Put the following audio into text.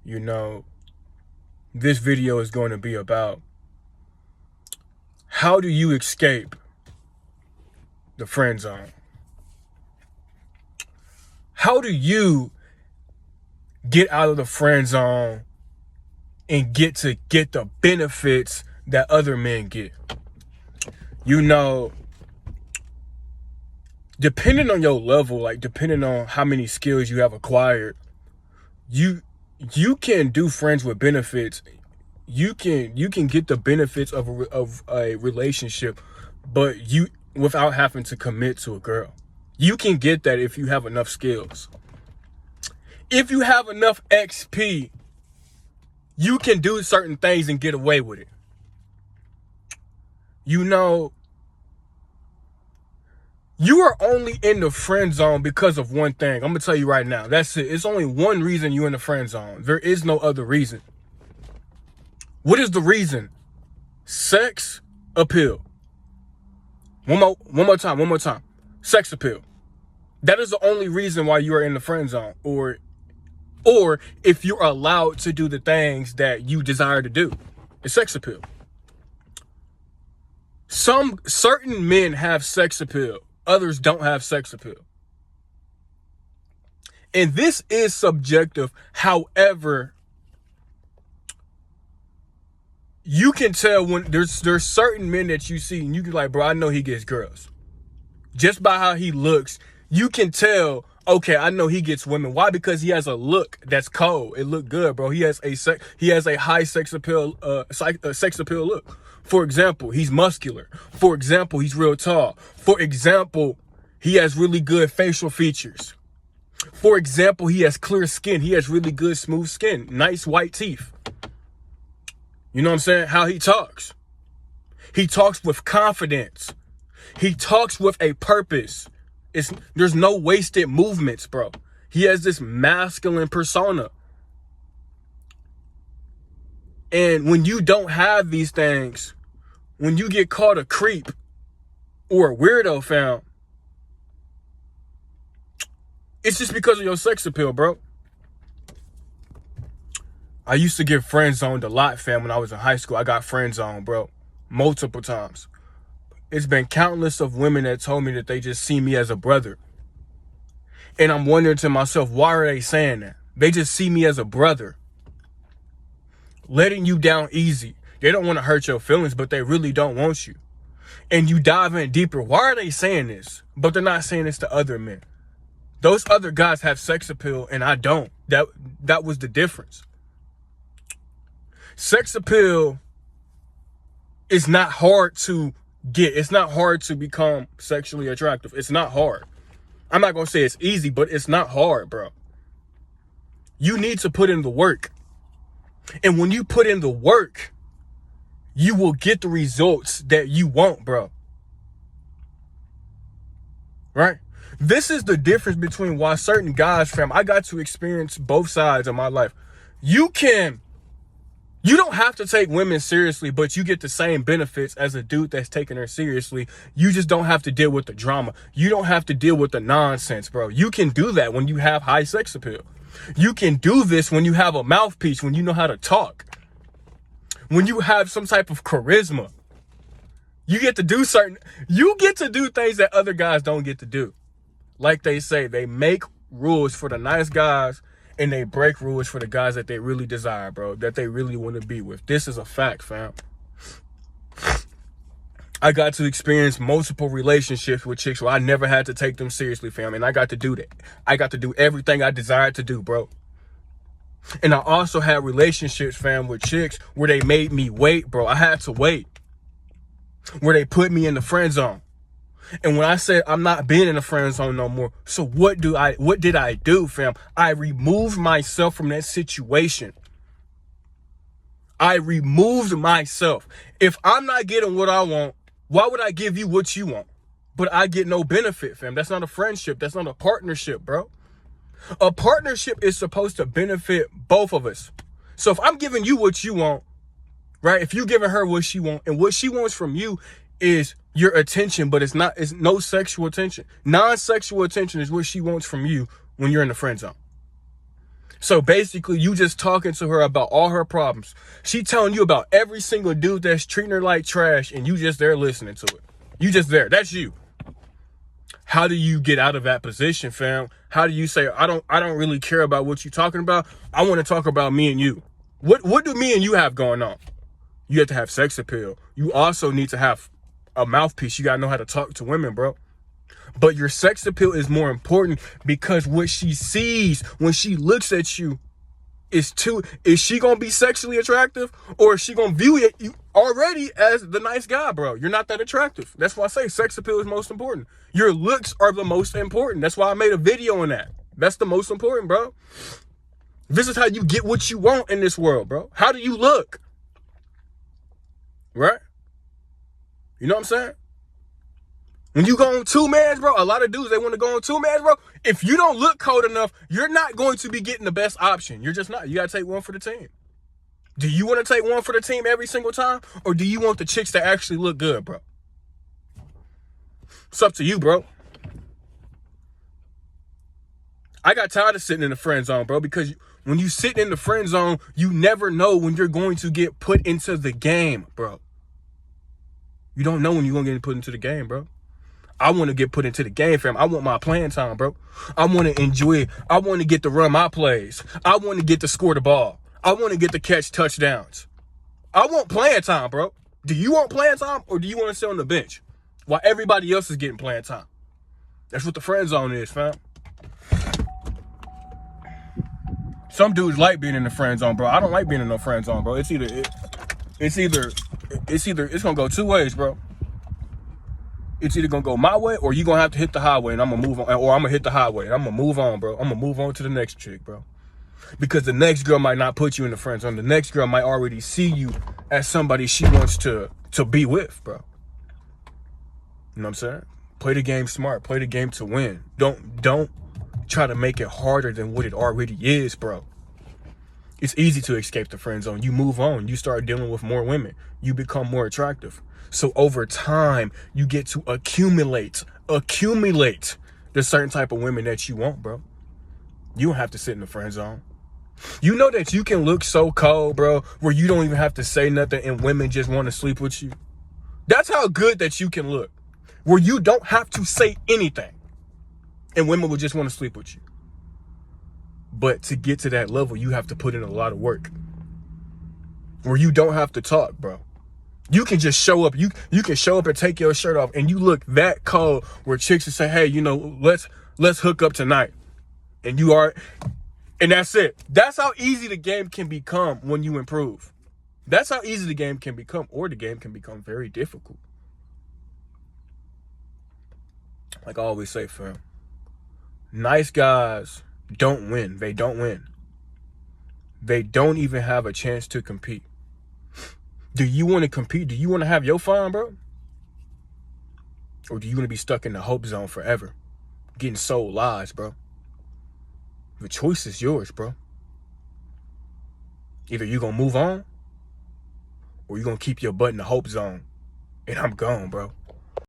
you know, this video is going to be about how do you escape the friend zone? How do you get out of the friend zone and get the benefits that other men get? You know, depending on your level, like depending on how many skills you have acquired, you can do friends with benefits. You can get the benefits of a relationship, but you without having to commit to a girl. You can get that if you have enough skills. If you have enough XP, you can do certain things and get away with it. You know, you are only in the friend zone because of one thing. I'm going to tell you right now. That's it. It's only one reason you're in the friend zone. There is no other reason. What is the reason? Sex appeal. One more time. Sex appeal. That is the only reason why you are in the friend zone. Or if you're allowed to do the things that you desire to do. It's sex appeal. Some certain men have sex appeal. Others don't have sex appeal. And this is subjective. However, you can tell when there's certain men that you see and you can like, bro, I know he gets girls. Just by how he looks, you can tell, okay, I know he gets women. Why? Because he has a look that's cold. It look good, bro. He has a high sex appeal look. For example, he's muscular. For example, he's real tall. For example, he has really good facial features. For example, he has clear skin. He has really good smooth skin, nice white teeth. You know what I'm saying? How he talks. He talks with confidence. He talks with a purpose. There's no wasted movements, bro. He has this masculine persona. And when you don't have these things, when you get called a creep or a weirdo, fam, it's just because of your sex appeal, bro. I used to get friend zoned a lot, fam. When I was in high school, I got friend zoned, bro, multiple times. It's been countless of women that told me that they just see me as a brother. And I'm wondering to myself, why are they saying that? They just see me as a brother. Letting you down easy. They don't want to hurt your feelings, but they really don't want you. And you dive in deeper. Why are they saying this? But they're not saying this to other men. Those other guys have sex appeal and I don't. That was the difference. Sex appeal is not hard to get. It's not hard to become sexually attractive. It's not hard. I'm not going to say it's easy, but it's not hard, bro. You need to put in the work. And when you put in the work, you will get the results that you want, bro. Right? This is the difference between why certain guys, fam, I got to experience both sides of my life. You don't have to take women seriously, but you get the same benefits as a dude that's taking her seriously. You just don't have to deal with the drama. You don't have to deal with the nonsense, bro. You can do that when you have high sex appeal. You can do this when you have a mouthpiece, when you know how to talk. When you have some type of charisma. You get to do things that other guys don't get to do. Like they say, they make rules for the nice guys and they break rules for the guys that they really desire, bro, that they really want to be with. This is a fact, fam. I got to experience multiple relationships with chicks where I never had to take them seriously, fam. And I got to do that. I got to do everything I desired to do, bro. And I also had relationships, fam, with chicks where they made me wait, bro. I had to wait. Where they put me in the friend zone. And when I said I'm not being in the friend zone no more, so what did I do, fam? I removed myself from that situation. I removed myself. If I'm not getting what I want, why would I give you what you want? But I get no benefit, fam. That's not a friendship. That's not a partnership, bro. A partnership is supposed to benefit both of us. So if I'm giving you what you want, right? If you're giving her what she wants, and what she wants from you is your attention, but it's no sexual attention. Non-sexual attention is what she wants from you when you're in the friend zone. So basically, you just talking to her about all her problems. She telling you about every single dude that's treating her like trash, and you just there listening to it. You just there. That's you. How do you get out of that position, fam? How do you say, I don't really care about what you're talking about. I want to talk about me and you. What do me and you have going on? You have to have sex appeal. You also need to have a mouthpiece. You got to know how to talk to women, bro. But your sex appeal is more important because what she sees when she looks at you is she going to be sexually attractive, or is she going to view you already as the nice guy, bro? You're not that attractive. That's why I say sex appeal is most important. Your looks are the most important. That's why I made a video on that. That's the most important, bro. This is how you get what you want in this world, bro. How do you look? Right? You know what I'm saying? When you go on two mans, bro, a lot of dudes, they want to go on two mans, bro. If you don't look cold enough, you're not going to be getting the best option. You're just not. You got to take one for the team. Do you want to take one for the team every single time? Or do you want the chicks to actually look good, bro? It's up to you, bro. I got tired of sitting in the friend zone, bro, because when you sit in the friend zone, you never know when you're going to get put into the game, bro. You don't know when you're going to get put into the game, bro. I want to get put into the game, fam. I want my playing time, bro. I want to enjoy it. I want to get to run my plays. I want to get to score the ball. I want to get to catch touchdowns. I want playing time, bro. Do you want playing time, or do you want to sit on the bench while everybody else is getting playing time? That's what the friend zone is, fam. Some dudes like being in the friend zone, bro. I don't like being in no friend zone, bro. It's gonna go two ways, bro. It's either gonna go my way, or you gonna have to hit the highway and I'm gonna move on, or I'm gonna hit the highway and I'm gonna move on, bro. I'm gonna move on to the next chick, bro. Because the next girl might not put you in the friend zone. The next girl might already see you as somebody she wants to be with, bro. You know what I'm saying? Play the game smart. Play the game to win. Don't try to make it harder than what it already is, bro. It's easy to escape the friend zone. You move on. You start dealing with more women. You become more attractive. So over time, you get to accumulate the certain type of women that you want, bro. You don't have to sit in the friend zone. You know that you can look so cold, bro, where you don't even have to say nothing and women just want to sleep with you. That's how good that you can look, where you don't have to say anything and women will just want to sleep with you. But to get to that level, you have to put in a lot of work, where you don't have to talk, bro. You can just show up. You can show up and take your shirt off and you look that cold, where chicks will say, hey, you know, let's hook up tonight. And that's it. That's how easy the game can become when you improve. That's how easy the game can become, or the game can become very difficult. Like I always say, fam, nice guys don't win. They don't win. They don't even have a chance to compete. Do you want to compete? Do you want to have your fun, bro? Or do you want to be stuck in the hope zone forever, getting sold lies, bro? The choice is yours, bro. Either you're going to move on, or you're going to keep your butt in the hope zone, and I'm gone, bro.